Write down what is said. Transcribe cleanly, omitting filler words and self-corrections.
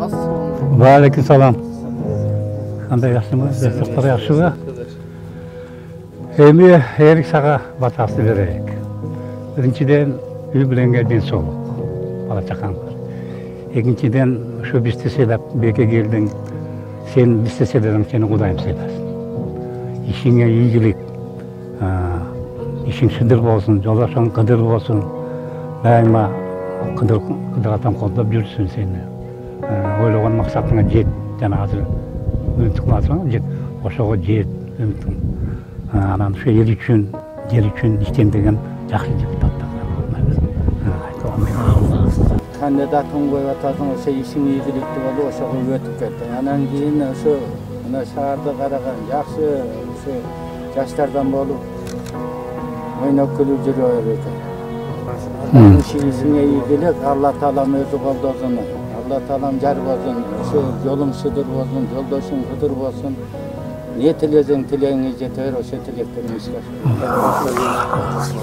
Aleykümselam. Kандай yaxshimi? Siz yaxshimi? Эми эрик сага батасы берейик. Биринчиден үй бүлөнгө ден соолук. Бала чакаң бар. Экинчиден ушу бизди сыйлап беке келдиң. Сен бизди сыйладың, сени Кудайым сыйласын. Ишиңе ийгилик, ишиң сыдыр болсун, жолдошуң кыдыр болсун. Дайыма кыдыр атам колдоп жүрсүн сени. Ойлогон максатыңа жет, жана азыр үмүт кыласың, жет, ошого жет, үмүтүң. Анан ушу эл үчүн, жер үчүн иштендирген жакшы депутаттар. Кандидатың коюп атасың, ошо ишиң ийгиликтүү болуп, ошого өтүп кеттиң. Анан кийин ошо мына шаарды караган жакшы ошо жаштардан болуп ойноп күлүп жүрө берет. Ишиңе ийгилик, Алла Таалам өзү колдосун. Алла Таалам жар болсун, ошо жолуң сыдыр болсун, жолдошуң кыдыр болсун. Не тілесең тілегіңе жетер, ошо тілектеріңе ишке ашыр.